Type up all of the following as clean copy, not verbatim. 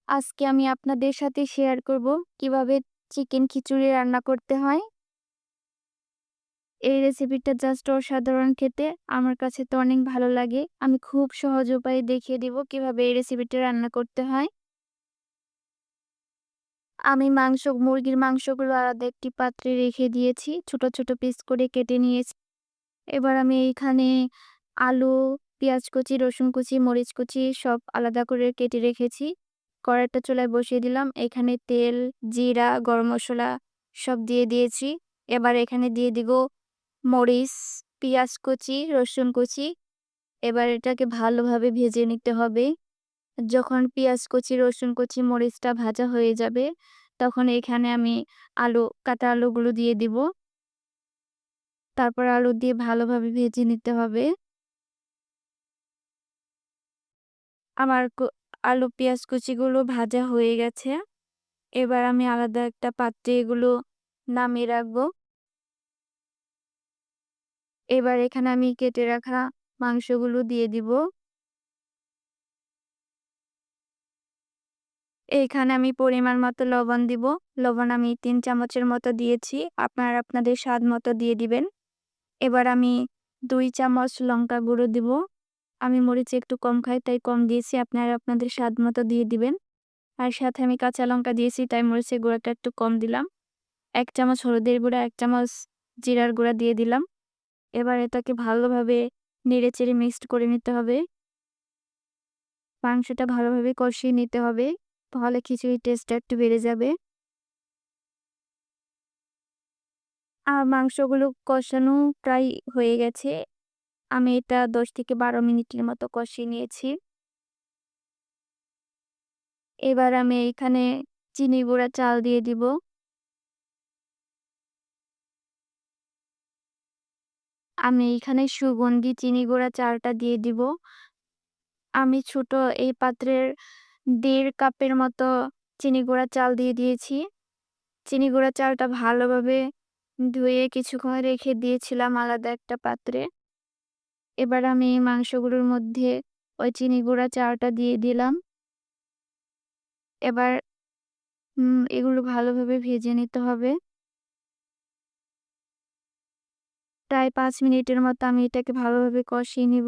আজকে আমি আপনাদের সাথে শেয়ার করব কিভাবে চিকেন খিচুড়ি রান্না করতে হয়। এই রেসিপিটা জাস্ট অসাধারণ খেতে। আমার কাছে তো অনেক ভালো লাগে। আমি খুব সহজ উপায়ে দেখিয়ে দিব কিভাবে এই রেসিপিটা রান্না করতে হয়। আমি মুরগির মাংসগুলো আলাদা একটি পাত্রে রেখে দিয়েছি। ছোট, ছোট পিস করে কেটে নিয়েছি। এবার আমি এইখানে আলু, পেঁয়াজ কুচি, রসুন কুচি, মরিচ কুচি সব আলাদা করে কেটে রেখেছি। কড়াইটা চুলায় বসিয়ে দিলাম। এখানে তেল, জিরা, গরম মসলা সব দিয়ে দিয়েছি। এবার এখানে দিয়ে দিব মরিচ, পেঁয়াজ কুচি, রসুন কুচি। এবার এটাকে ভালোভাবে ভেজে নিতে হবে। যখন পেঁয়াজ কুচি, রসুন কুচি, মরিচটা ভাজা হয়ে যাবে, তখন এখানে আমি কাটা আলুগুলো দিয়ে দিব। তারপর আলু দিয়ে ভালোভাবে ভেজে নিতে হবে। আমার আলু, পেঁয়াজ কুচিগুলো ভাজা হয়ে গেছে। এবার আমি আলাদা একটা পাত্রে এগুলো নামিয়ে রাখবো। এবার এখানে আমি কেটে রাখা মাংসগুলো দিয়ে দিব। এখানে আমি পরিমাণ মতো লবণ দিব। লবণ আমি ৩ চামচের মতো দিয়েছি। আপনারা আপনাদের স্বাদ মতো দিয়ে দিবেন। এবার আমি ২ চামচ লঙ্কা গুঁড়ো দিব। আমি মরিচ একটু কম খাই তাই কম দিয়েছি। আপনারা আপনাদের স্বাদ মতো দিয়ে দিবেন। আর সাথে আমি কাঁচা লঙ্কা দিয়েছি তাই মরিচের গুঁড়াটা একটু কম দিলাম। ১ চামচ হলুদের গুঁড়া, ১ চামচ জিরার গুঁড়া দিয়ে দিলাম। এবার এটাকে ভালোভাবে নেড়েচেড়ে মিক্সড করে নিতে হবে। মাংসটা ভালোভাবে কষিয়ে নিতে হবে। তাহলে খিচুড়ির টেস্টটা একটু বেড়ে যাবে। আর মাংসগুলো কষানো প্রায় হয়ে গেছে। আমি এটা ১০ থেকে ১২ মিনিটের মতো কষিয়ে নিয়েছি। এবার আমি এইখানে চিনি গুঁড়া চাল দিয়ে দিব। আমি এইখানে সুগন্ধি চিনি গুঁড়া চালটা দিয়ে দিব। আমি ছোট এই পাত্রের ১.৫ কাপের মতো চিনি গুঁড়া চাল দিয়ে দিয়েছি। চিনি গুঁড়া চালটা ভালোভাবে ধুয়ে কিছুক্ষণ রেখে দিয়েছিলাম আলাদা একটা পাত্রে। এবার আমি এই মাংসগুলোর মধ্যে ওই চিনি গুঁড়া চালটা দিয়ে দিলাম। এবার এগুলো ভালোভাবে ভেজে নিতে হবে। প্রায় ৫ মিনিটের মতো আমি এটাকে ভালোভাবে কষিয়ে নিব।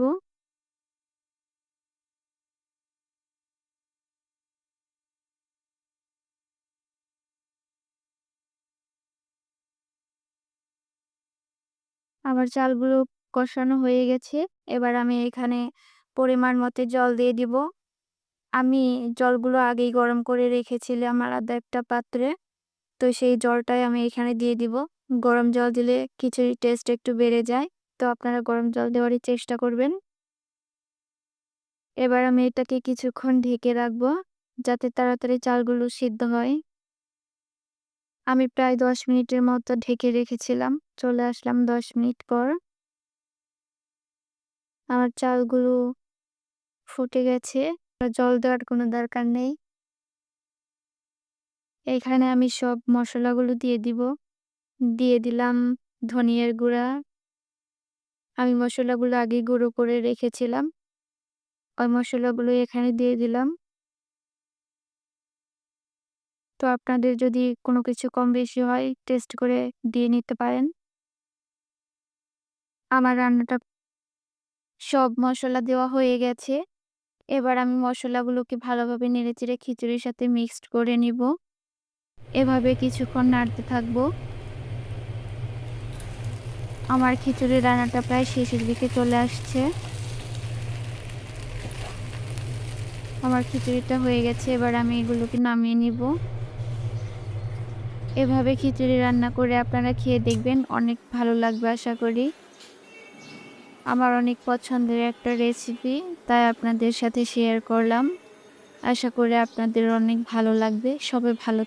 আমার চালগুলো কষানো হয়ে গেছে। এবার আমি এখানে পরিমাণ মতো জল দিয়ে দিব। আমি জলগুলো আগেই গরম করে রেখেছিলাম আলাদা একটা পাত্রে। তো সেই জলটাই আমি এখানে দিয়ে দিব। গরম জল দিলে খিচুড়ির টেস্ট একটু বেড়ে যায়। তো আপনারা গরম জল দেওয়ারই চেষ্টা করবেন। এবার আমি এটাকে কিছুক্ষণ ঢেকে রাখবো, যাতে তাড়াতাড়ি চালগুলো সিদ্ধ হয়। আমি প্রায় ১০ মিনিটের মতো ঢেকে রেখেছিলাম। চলে আসলাম ১০ মিনিট পর। আমার চালগুলো ফুটে গেছে। আর জল দেওয়ার কোনো দরকার নেই। এখানে আমি সব মসলাগুলো দিয়ে দিব। দিয়ে দিলাম ধনিয়ার গুঁড়া। আমি মসলাগুলো আগেই গুঁড়ো করে রেখেছিলাম। ওই মসলাগুলো এখানে দিয়ে দিলাম। তো আপনাদের যদি কোনো কিছু কম বেশি হয় টেস্ট করে দিয়ে নিতে পারেন। আমার রান্নাটা সব মসলা দেওয়া হয়ে গেছে। এবার আমি মসলাগুলোকে ভালোভাবে নেড়েচেড়ে খিচুড়ির সাথে মিক্সড করে নিব। এভাবে কিছুক্ষণ নাড়তে থাকবো। আমার খিচুড়ির রান্নাটা প্রায় শেষের দিকে চলে আসছে। আমার খিচুড়িটা হয়ে গেছে। এবার আমি এগুলোকে নামিয়ে নিব। এভাবে খিচুড়ি রান্না করে আপনারা খেয়ে দেখবেন, অনেক ভালো লাগবে আশা করি। আমার অনেক পছন্দের একটা রেসিপি, তাই আপনাদের সাথে শেয়ার করলাম। আশা করি আপনাদের অনেক ভালো লাগবে। সবাই ভালো